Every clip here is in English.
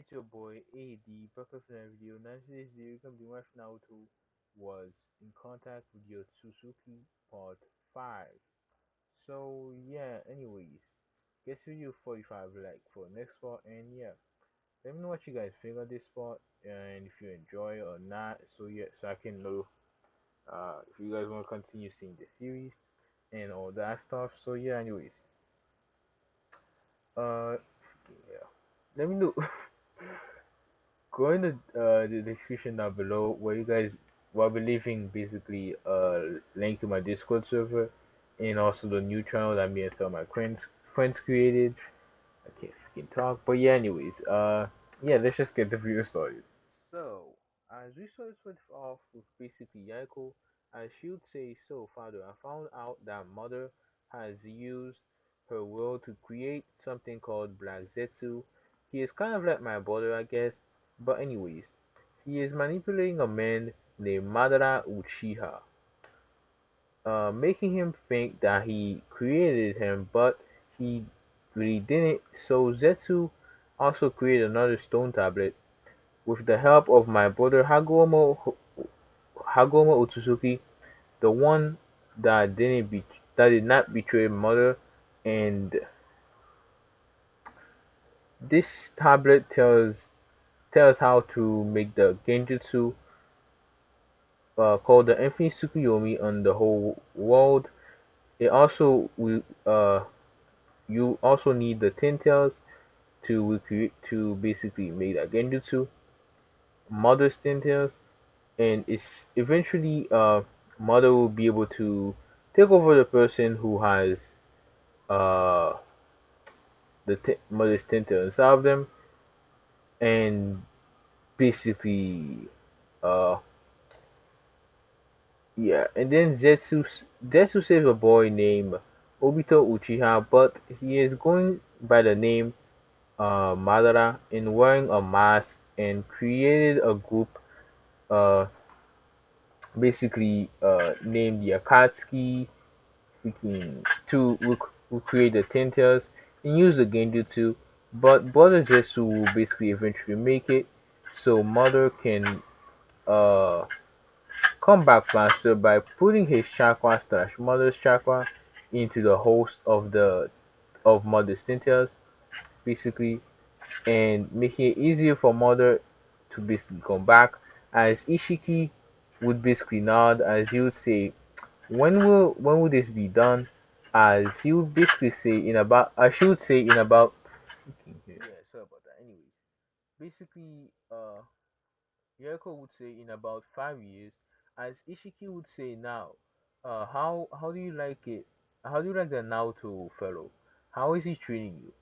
it's your boy A.D. Breakfast and video. Now today's video can be watched Naruto was in contact with your Otsutsuki part 5. So yeah, anyways, get video 45 like for next part, and yeah, let me know what you guys think of this part and if you enjoy it or not. So yeah, so I can know if you guys want to continue seeing the series and all that stuff. So yeah, anyways, uh yeah, let me know. Go in the description down below where you guys will be leaving basically a link to my Discord server and also the new channel that me and some of my friends created. I can't freaking talk, but yeah, anyways, yeah, let's just get the video started. So, as we started off with basically Yaiko, as she would say, so father, I found out that mother has used her will to create something called Black Zetsu. He is kind of like my brother, I guess, but anyways, he is manipulating a man named Madara Uchiha, making him think that he created him, but he really didn't. So Zetsu also created another stone tablet with the help of my brother Hagoma Otsutsuki, the one that did not betray mother, and this tablet tells how to make the genjutsu called the Infinite Tsukuyomi on the whole world. It also will you also need the ten tails to basically make that genjutsu, mother's ten tails, and it's eventually mother will be able to take over the person who has uh mother's ten tails inside of them, and basically uh yeah, and then Zetsu saves a boy named Obito Uchiha, but he is going by the name Madara and wearing a mask and created a group uh named the Akatsuki freaking who create the ten tails and use the genjutsu, but brother Zetsu will basically eventually make it so mother can uh come back faster by putting his chakra slash mother's chakra into the host of mother's ten tails basically, and making it easier for mother to basically come back, as Ishiki would basically nod as he would say, when will this be done? As he would basically say in about I should say in about yeah, sorry about that. Anyways, basically Yuriko would say in about 5 years, as Ishiki would say now, how do you like it? How do you like the Naruto fellow? How is he treating you?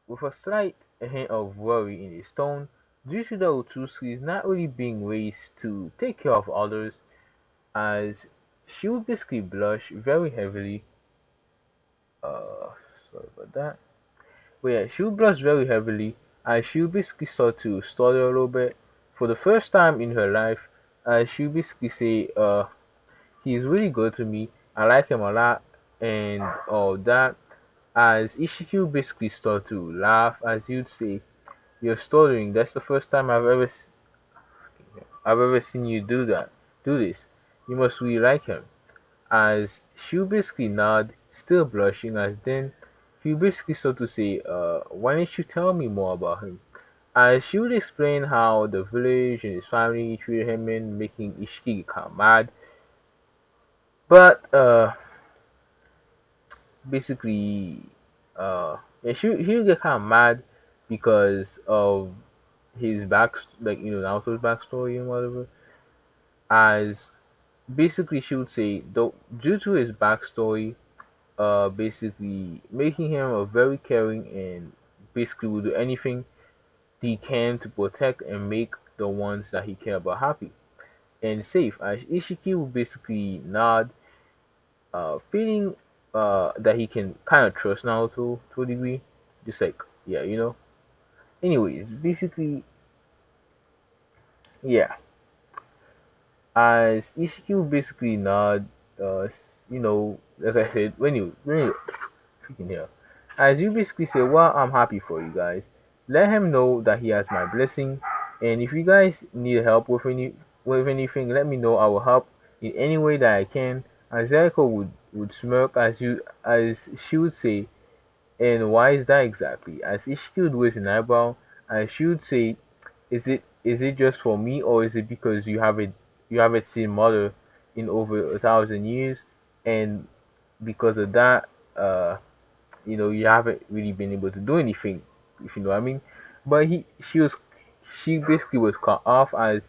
With a slight hint of worry in his tone, due to the Otsutsuki is not really being raised to take care of others, as she would basically blush very heavily. Uh, Sorry about that. But yeah, she would blush very heavily, as she would basically start to stutter a little bit for the first time in her life. She would basically say, he's really good to me. I like him a lot, and all that. As Ishiki would basically start to laugh, as you'd say, "You're stuttering. That's the first time I've ever seen you do this. You must really like him." As she would basically nod, still blushing, as then he would basically start to say, why don't you tell me more about him? As she would explain how the village and his family treated him in, making Ishiki kind of mad. But basically, yeah, he would get kind of mad because of his like Naoto's backstory and whatever. As basically, she would say, though, due to his backstory, basically making him a very caring and basically will do anything he can to protect and make the ones that he care about happy and safe. As Ishiki will basically nod, feeling that he can kind of trust Naruto to a degree, just like yeah, you know. Anyways, basically, yeah, as Ishiki will basically nod, uh, as I said, when you freaking here, as you basically say, well, I'm happy for you guys. let him know that he has my blessing. And if you guys need help with anything, let me know. I will help in any way that I can. And Zeriko would smirk as she would say, and why is that exactly? As Ishiki would raise an eyebrow, and she would say, is it just for me, or is it because you haven't seen mother in over 1,000 years, and because of that, you haven't really been able to do anything, if you know what I mean. But she basically was cut off as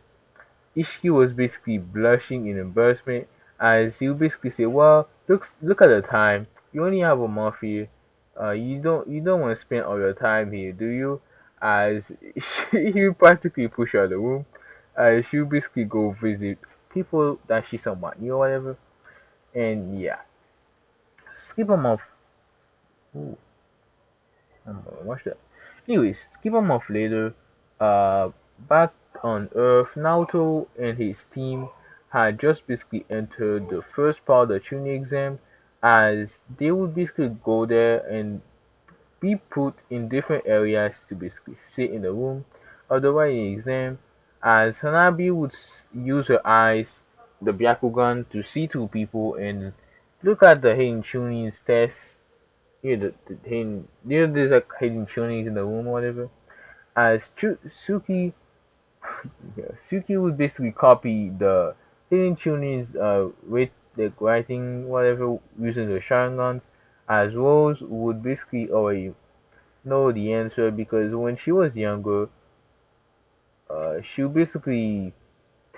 Ishiki was basically blushing in embarrassment as he would basically say, "Well, look at the time. You only have a month here. You don't want to spend all your time here, do you?" As he would practically push her out of the room. She would basically go visit people that she somewhat knew or whatever. And yeah, skip a month. Ooh, I'm gonna watch that. Anyways, skip a month later, uh, back on Earth, Naruto and his team had just basically entered the first part of the Chunin exam, as they would basically go there and be put in different areas to basically sit in the room of the writing exam, as Hanabi would use her eyes, the Byakugan, to see through people and look at the hidden Chunin's test. Yeah, the hidden, there's like hidden Chunings in the room or whatever. As Suki, yeah, Suki would basically copy the hidden Chunings with the writing whatever using the Sharingans. As Rose would basically already know the answer because when she was younger, she would basically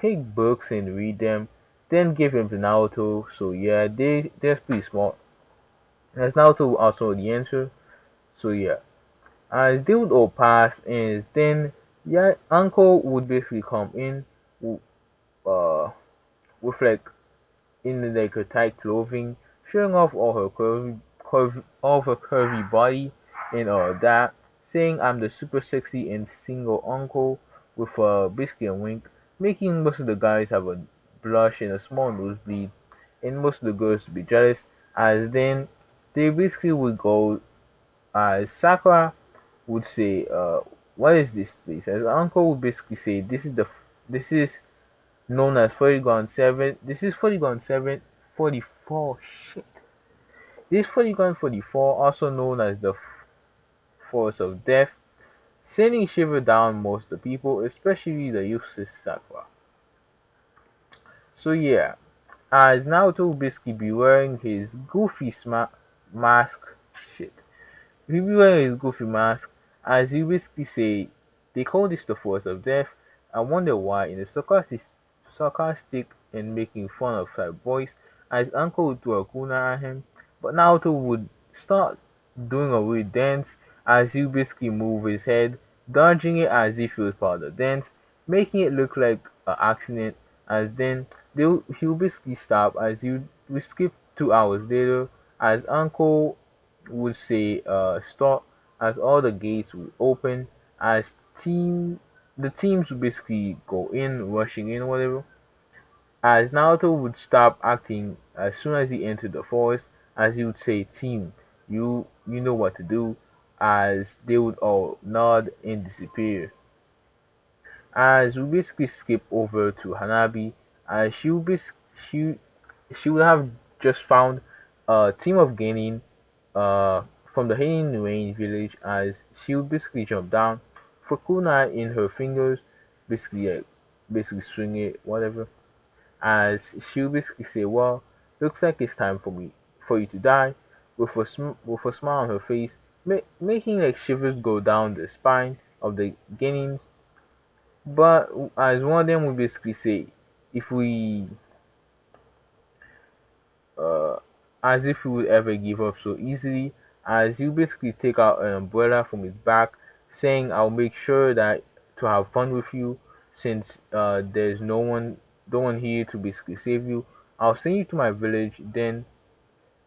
take books and read them, then give them to Naruto. So yeah, they're pretty smart. As Naruto would also know the answer. So yeah. As they would all pass, and then yeah, uncle would basically come in, uh, with like in like her tight clothing, showing off all her all her curvy body and all that, saying I'm the super sexy and single uncle with basically a wink, making most of the guys have a blush and a small nosebleed, and most of the girls to be jealous. As then they basically would go as Sakura would say, "What is this place?" As uncle would basically say, this is known as 40-7. This is 40-7, 44. Shit. This 40-44, also known as the force of death, sending shiver down most of the people, especially the useless Sakura. So yeah, as Naruto would basically be wearing his goofy mask. Shit. He'll be wearing his goofy mask, as he basically say, they call this the force of death. I wonder why, in a sarcastic and making fun of her voice, as Uncle would throw a kuna at him, but Naruto would start doing a weird dance, as he basically move his head, dodging it as if it was part of the dance, making it look like an accident, as then he would basically stop, as we skip 2 hours later, as Uncle would say start, as all the gates would open, as team the teams would basically go in, rushing in, whatever. As Naruto would stop acting as soon as he entered the forest, as he would say, "Team, you know what to do," as they would all nod and disappear. As we basically skip over to Hanabi, as she she would have just found a team of genin from the Hidden Range village, as she would basically jump down, for kunai in her fingers, basically basically swing it, whatever. As she would basically say, "Well, looks like it's time for you to die," with with a smile on her face, making like shivers go down the spine of the genins. But as one of them would basically say, if we uh, as if he would ever give up so easily, as he basically take out an umbrella from his back, saying, "I'll make sure that to have fun with you, since there's no one here to basically save you. I'll send you to my village, then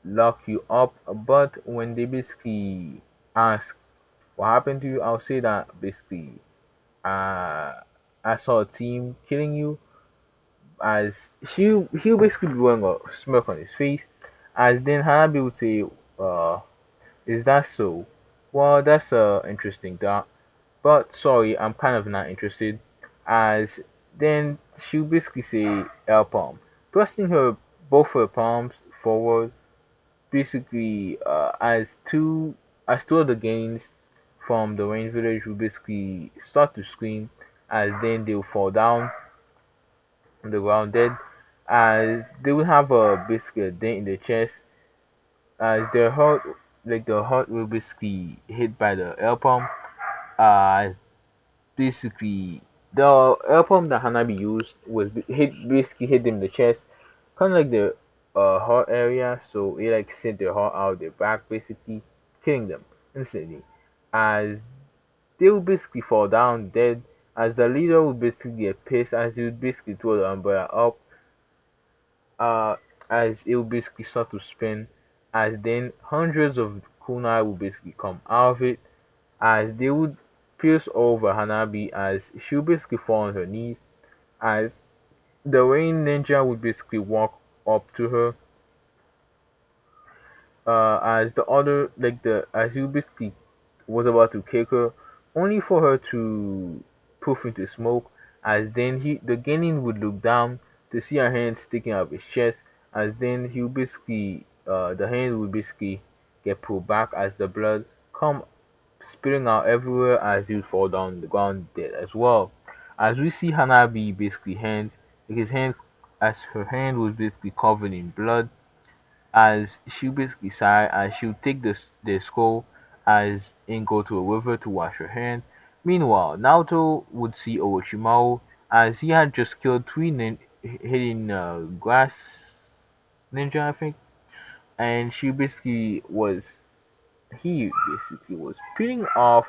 lock you up." But when they basically ask what happened to you, I'll say that basically, uh, I saw a team killing you, as he'll basically be wearing a smirk on his face, as then Hanabi would say, "Is that so? Well, that's interesting thought." but sorry, I'm kind of not interested. As then she'll basically say L palm, thrusting her both her palms forward, basically as two of the gains from the range village will basically start to scream, as then they'll fall down on the ground dead, as they will have a basically a dent in the chest, as their heart like the heart will basically hit by the L palm, as basically the album that Hanabi used was basically hit them in the chest, kind of like the heart area, so it like sent their heart out their back, basically killing them instantly. As they would basically fall down dead, as the leader would basically get pissed, as he would basically throw the umbrella up, uh, as it would basically start to spin, as then hundreds of kunai would basically come out of it, as they would pierce over Hanabi, as she would basically fall on her knees, as the rain ninja would basically walk up to her, as the other like the as he basically was about to kick her, only for her to poof into smoke, as then the Genin would look down to see her hand sticking out of his chest, as then he would basically the hand would basically get pulled back, as the blood come spilling out everywhere, as he would fall down the ground dead as well. As we see Hanabi basically hands, his hand, as her hand was basically covered in blood, as she basically sighed, as she would take the skull as and go to a river to wash her hands. Meanwhile, Naoto would see Orochimaru, as he had just killed three hidden grass ninja, I think, and he basically was peeling off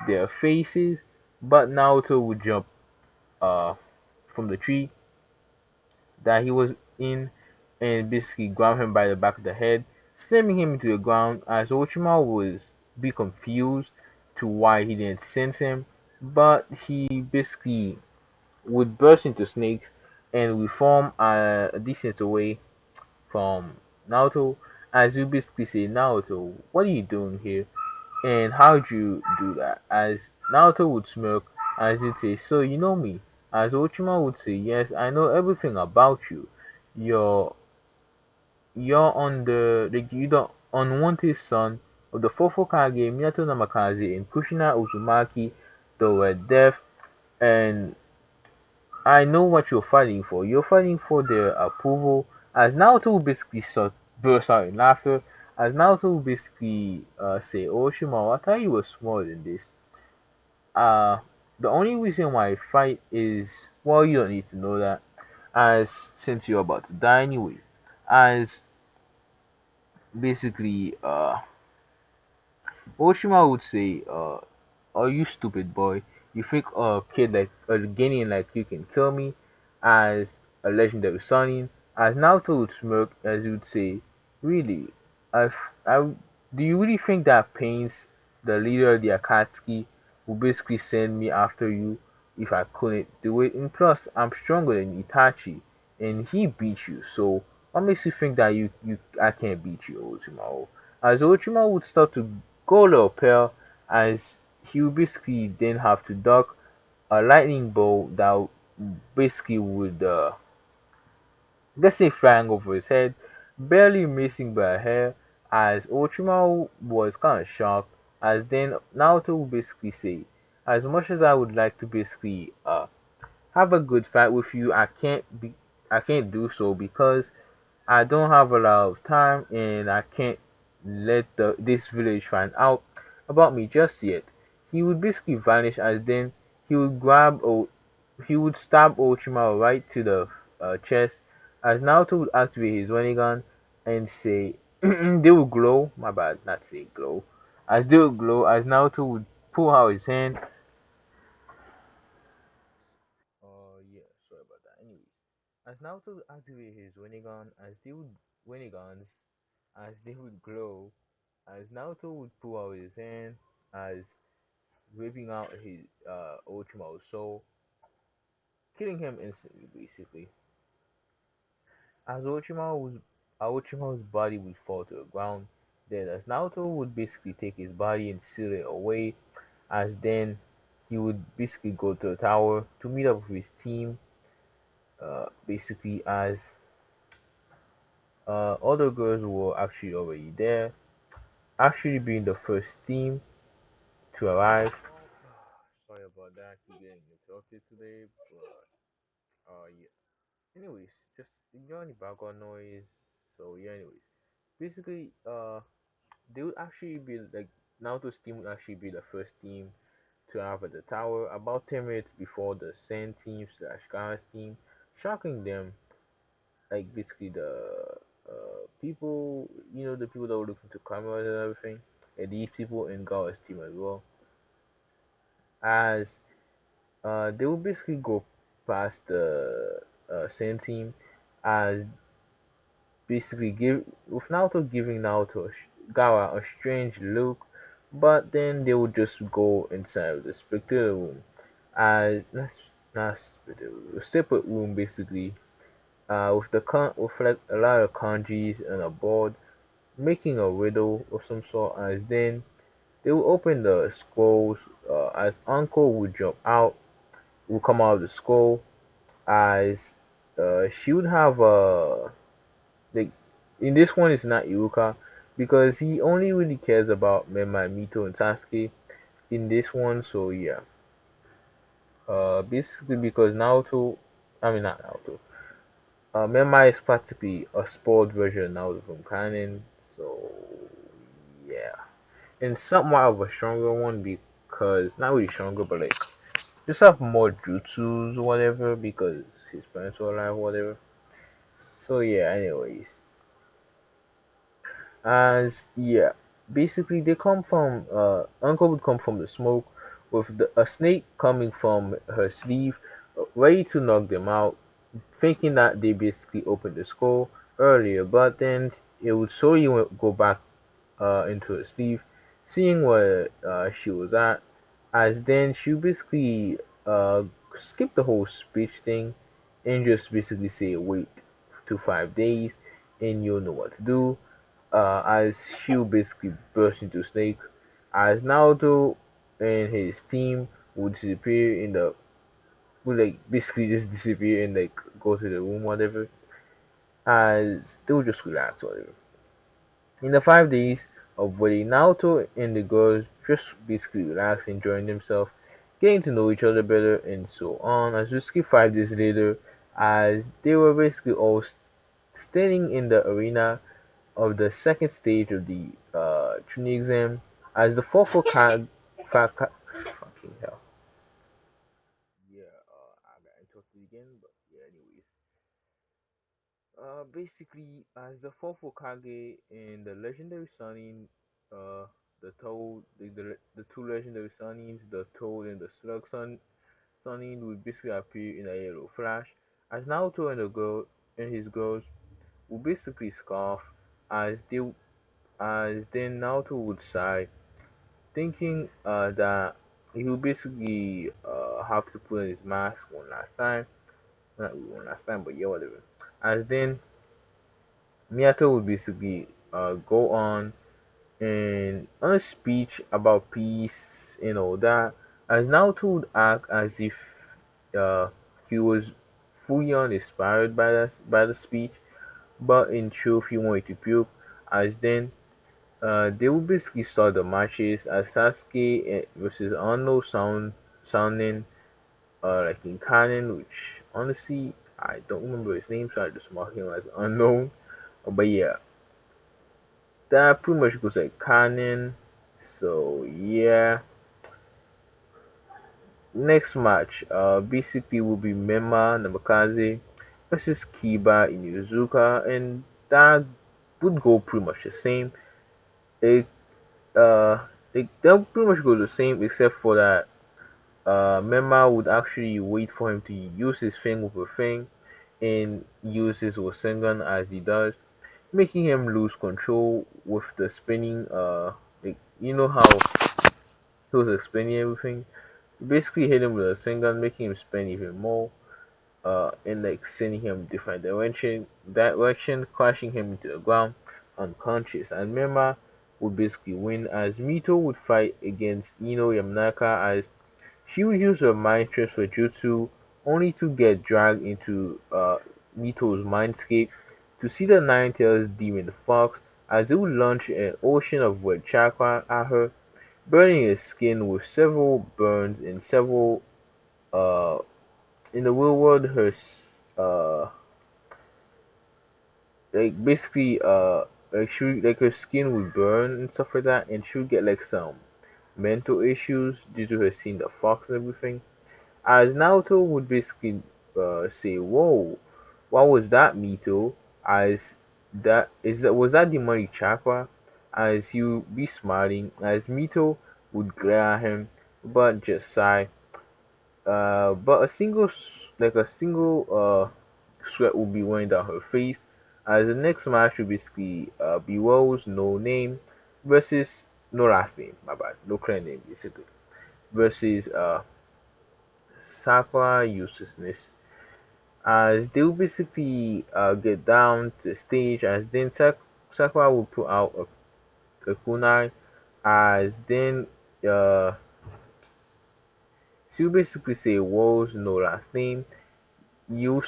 their faces, but Naoto would jump uh from the tree that he was in and basically grab him by the back of the head, slamming him into the ground, as Orochimaru was be confused to why he didn't sense him, but he basically would burst into snakes and reform a distance away from Naruto, as you basically say, Naruto, what are you doing here? And how'd you do that? As Naruto would smirk, as he'd say, so you know me. As Orochimaru would say, yes, I know everything about you. You're you're on you're the unwanted son of the fourth Hokage Minato Namikaze and Kushina Uzumaki, the Red Death, and I know what you're fighting for. You're fighting for their approval. As Naruto basically burst out in laughter, as Naruto basically say, Orochimaru, I thought you were smarter than this. Uh, the only reason why I fight is, well, you don't need to know that, as since you're about to die anyway. As basically, Orochimaru would say, "Are you stupid boy? You think a kid like a Guinean like you can kill me as a legendary Sannin?" As Naruto would smirk as he would say, "Really? I, I, do you really think that pains the leader of the Akatsuki who basically send me after you if I couldn't do it? And plus, I'm stronger than Itachi, and he beat you. So what makes you think that I can't beat you, Orochimaru?" As Orochimaru would start to go a little pale, as he would basically then have to duck a lightning bolt that basically would let's say flying over his head, barely missing by a hair, as Orochimaru was kinda shocked, as then Naruto would basically say, as much as I would like to basically have a good fight with you, I can't do so because I don't have a lot of time and I can't let this village find out about me just yet. He would basically vanish, as then he would he would stab Orochimaru right to the chest, as Naruto would activate his Rinnegan and say they would glow, my bad, not say glow, as they would glow, as Naruto would pull out his hand. Yeah, sorry about that. Anyways, as Naruto would activate his Rinnegan, as they would Rinnegans, as they would glow, as Naruto would pull out his hand, as ripping out his Orochimaru's soul, killing him instantly, basically. As Orochimaru's body would fall to the ground, then as Naruto would basically take his body and seal it away, as then he would basically go to the tower to meet up with his team, basically as other girls were actually already there, actually being the first team to arrive. Sorry about that, keep getting interrupted today, but yeah. Anyways, just ignore any background noise. So yeah, anyways, basically, they would actually be like Naruto's team would actually be the first team to arrive at the tower about 10 minutes before the Sen team slash Gaara's team, shocking them. Like basically the people, the people that were looking to cameras and everything, and these people in Gaara's team as well, as they will basically go past the Sen team, as basically give with Naruto giving Gaara a strange look, but then they would just go inside of the spectator room, as not spectator room, a separate room basically, with with like a lot of kanjis and a board, making a riddle of some sort. As then they will open the scrolls, as Uncle would jump out, will come out of the scroll, as she would have a like in this one it's not Iruka because he only really cares about Mema, Mito, and Sasuke in this one. So yeah, basically because Naruto, I mean not Naruto, Mema is practically a spoiled version of Naruto from canon. So yeah, and somewhat of a stronger one because not really stronger, but like just have more jutsus or whatever because his parents were alive, or whatever. So yeah, anyways. As yeah, basically they come from Uncle would come from the smoke with a snake coming from her sleeve, ready to knock them out, thinking that they basically opened the skull earlier, but then it would slowly go back into her sleeve, seeing where she was at, as then she basically skip the whole speech thing and just basically say wait to 5 days and you'll know what to do, as she'll basically burst into Snake, as Naruto and his team would disappear would like basically just disappear and like go to the room, whatever, as they would just relax, whatever. In the 5 days of waiting, Naruto and the girls just basically relax, enjoying themselves, getting to know each other better, and so on. As we skip 5 days later, as they were basically all standing in the arena of the second stage of the Chunin exam, as the fourth Hokage, fucking hell. Yeah, I got interrupted again, but yeah, anyways. Basically, as the fourth Hokage in the legendary Sannin, the Toad, the two legendary Sannins, the Toad and the Slug Sannin would basically appear in a yellow flash, as Naruto and the girl and his girls would basically scoff, as they as then Naruto would sigh, thinking that he would basically have to put on his mask one last time. Not really one last time, but yeah, whatever. As then Miyato would basically go on a speech about peace and all that, as Naruto would act as if uh, he was fully uninspired by the speech, but in truth he wanted to puke, as then they would basically start the matches as Sasuke versus unknown sounding like in canon, which honestly I don't remember his name, so I just mark him as unknown. But yeah, that pretty much goes like canon. So yeah, next match basically will be Mema Namikaze versus Kiba Inuzuka, and that would go pretty much the same. It they'll pretty much go the same except for that Mema would actually wait for him to use his thing with a thing and use his Wasengan as he does, making him lose control with the spinning. Like you know how he was explaining everything. Basically, hit him with a Wasengan, making him spin even more. And like sending him different direction, crashing him into the ground, unconscious. And Mema would basically win as Mito would fight against Ino Yamanaka as She would use her mind transfer jutsu only to get dragged into Mito's mindscape to see the Nine-Tails demon fox as it would launch an ocean of red chakra at her, burning his skin with several burns and several uh in the real world uh like basically like like her skin would burn and stuff like that, and she would get like some mental issues due to her seeing the fox and everything. As Naoto would basically say, "Whoa, what was that, Mito?" As that is that was that demonic chakra? As he would be smiling, as Mito would glare at him, but just sigh. But a single sweat will be running down her face. As the next match will basically be Rose, no name, versus no last name, my bad, no clear name basically, versus Sakura uselessness. As they will basically get down to the stage, as then Sakura will put out a kunai, as then uh, she'll basically say Rose, no last name. You're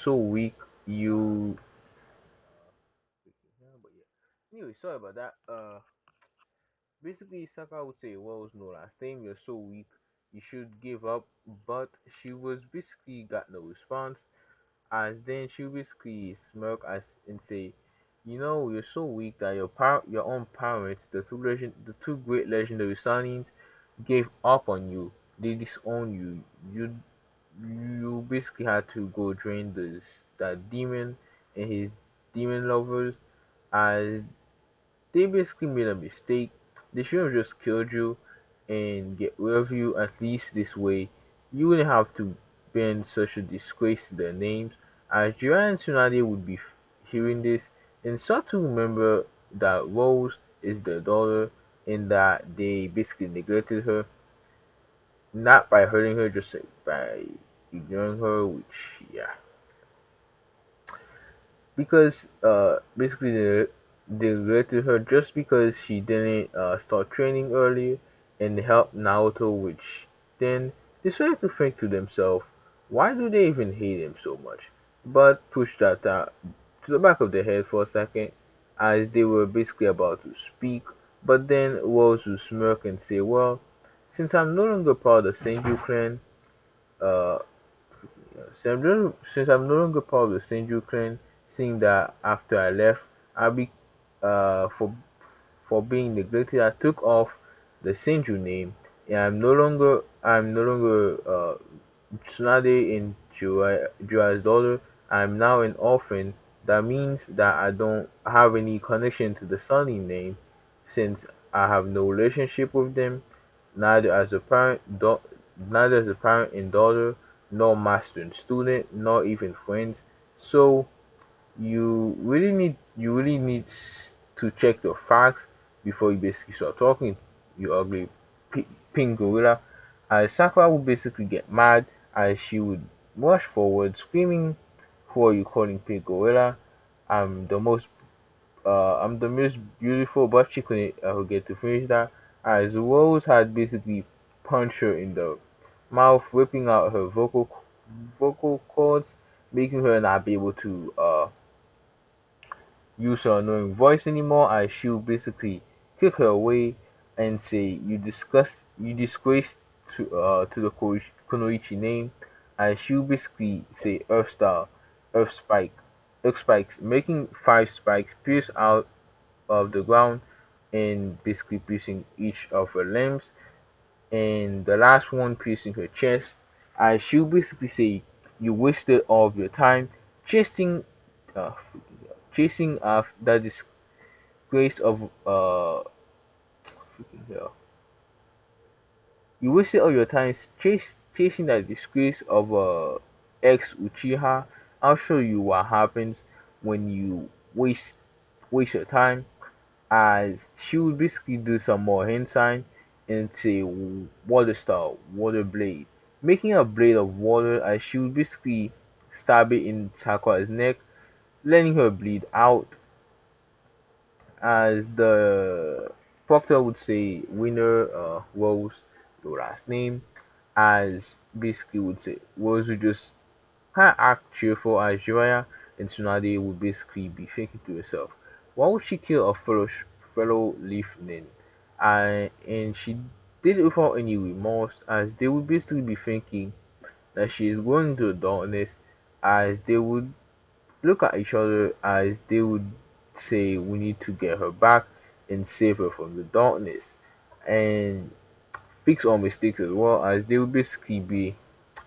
so weak. You. But yeah. Anyway, sorry about that. Basically, Saka would say, "Well, no last name. You're so weak. You should give up." But she was basically got no response. As then she basically smirk as and say, "You know, you're so weak that your own parents, the two great legendary Sanins, gave up on you. They disowned you. You basically had to go drain this that demon and his demon lovers, as they basically made a mistake. They should have just killed you and get rid of you. At least this way you wouldn't have to bend such a disgrace to their names." As Jiraiya and Tsunade would be hearing this and start to remember that Rose is their daughter and that they basically neglected her, not by hurting her, just like by ignoring her, which yeah, because basically they regretted her just because she didn't start training earlier and help Naruto, which then they started to think to themselves, why do they even hate him so much? But push that to the back of their head for a second, as they were basically about to speak, but then Rose would smirk and say, well, since I'm no longer part of the Senju clan, uh, since I'm no longer part of the Senju clan, seeing that after I left, I be for being neglected, I took off the Senju name, and I'm no longer Tsunade and Jiraiya's daughter. I'm now an orphan. That means that I don't have any connection to the Sunny name, since I have no relationship with them, neither as a neither as a parent and daughter, nor master and student, nor even friends. So you really need to check your facts before you basically start talking. You ugly pink gorilla. As Sakura would basically get mad as she would rush forward, screaming, "Who are you calling pink gorilla? I'm the most I'm the most beautiful," but she couldn't get to finish that, as Rose had basically punched her in the mouth, ripping out her vocal cords, making her not be able to use her annoying voice anymore, as she would basically kick her away and say, you disgrace to the Kunoichi name," as she would basically say Earth Star, Earth Spike, Earth Spikes, making 5 spikes pierce out of the ground and basically piercing each of her limbs, and the last one piercing her chest, as she would basically say, "You wasted all of your time chasing uh, chasing that disgrace of freaking hell. You wasted all your time chasing that disgrace of ex Uchiha. I'll show you what happens when you waste your time." As she would basically do some more hand sign and say water style, water blade, making a blade of water, as she would basically stab it in Sakura's neck, letting her bleed out, as the proctor would say winner Rose, your last name. as basically would say was would just kind of act cheerful as Jiraiya, and Tsunade would basically be thinking to herself, why would she kill a fellow Leaf Nin? And she did it without any remorse, as they would basically be thinking that she is going to the darkness, as they would look at each other, as they would say, we need to get her back and save her from the darkness, and fix all mistakes as well, as they would basically be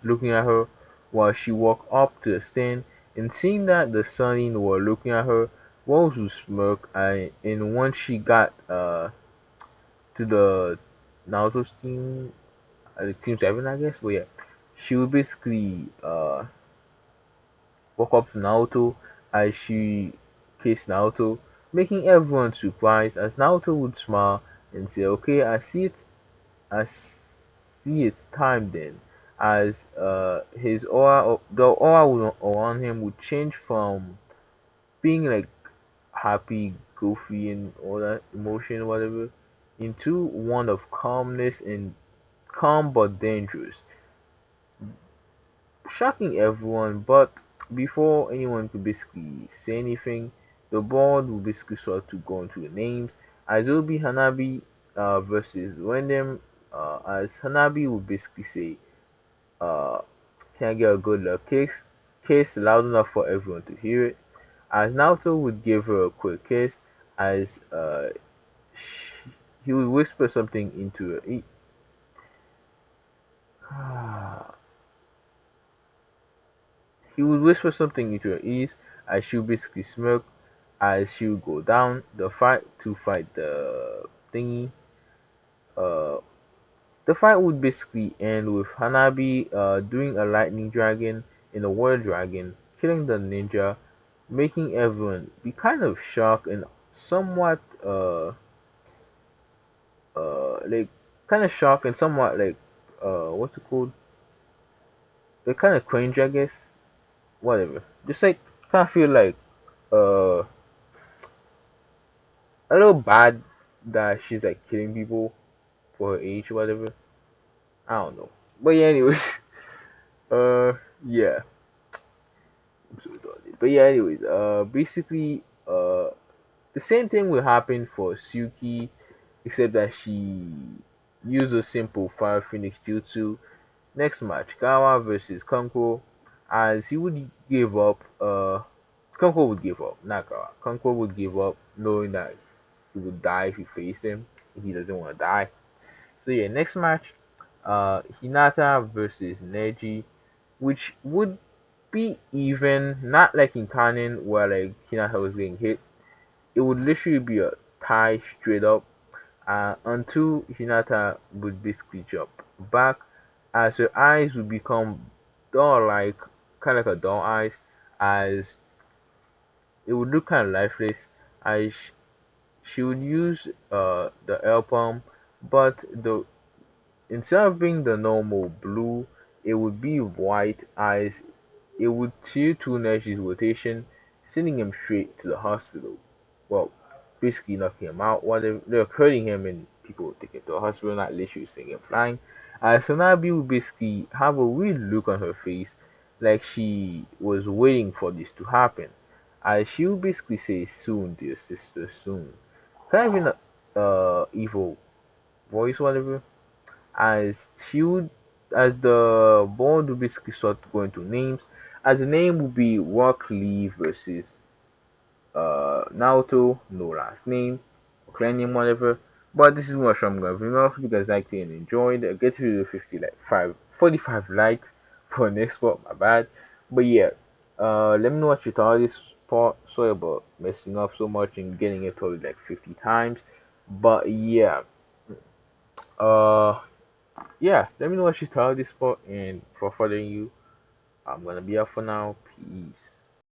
looking at her while she walked up to the stand, and seeing that the Sunnin were looking at her, Rose would smirk, and once she got to the Naruto team, team 7 I guess, but yeah, she would basically walk up to Naruto as she kissed Naruto, making everyone surprised as Naruto would smile and say, okay, I see it's time then, as his aura, the aura around him would change from being like happy, goofy, and all that emotion, whatever, into one of calmness and calm but dangerous, shocking everyone. But before anyone could basically say anything, the board would basically start to go into the names, as it will be Hanabi versus Random, as Hanabi would basically say, uh, can I get a good luck kiss loud enough for everyone to hear it, as Naoto would give her a quick kiss, as he would whisper something into her ear. He would whisper something into her ears, as she would basically smirk, as she would go down the fight to fight the thingy. Uh, the fight would basically end with Hanabi doing a lightning dragon in a water dragon, killing the ninja, making everyone be kind of shocked and somewhat like kind of shocked and somewhat like what's it called? They kind of cringe, I guess. Whatever. Just like kind of feel like uh a little bad that she's like killing people for her age or whatever. I don't know. But yeah, anyways, uh, yeah. I'm so retarded. But yeah, anyways, basically, the same thing will happen for Suki, except that she used a simple Fire Phoenix Jutsu. Next match, Gawa versus Kanko, as he would give up, Kanko would give up, not Gawa. Kanko would give up, knowing that he would die if he faced him. He doesn't want to die. So yeah, next match, Hinata versus Neji, which would be even, not like in Kanin where like Hinata was getting hit. It would literally be a tie straight up, until Hinata would basically jump back, as her eyes would become doll-like, kind of like a doll eyes, as it would look kind of lifeless, as she would use the L palm, but the instead of being the normal blue, it would be white, as it would tier to Neji's rotation, sending him straight to the hospital. Well, basically knocking him out. Whatever, they're hurting him, and people would take him to the hospital, not literally seeing him flying. So Nabi would basically have a weird look on her face, like she was waiting for this to happen. She would basically say, "Soon, dear sister, soon." Kind of in a evil voice, whatever. As she would, as the board would basically start going to names, as the name would be Rock Lee versus Naoto, no last name, or clan name, whatever. But this is what I'm gonna bring off. If you guys liked it and enjoyed, get to the 50 like 45 likes for next spot. My bad. But yeah, let me know what you thought of this part. Sorry about messing up so much and getting it probably like 50 times. But yeah, uh, yeah, let me know what you thought of this part. And for furthering you, I'm gonna be out for now. Peace.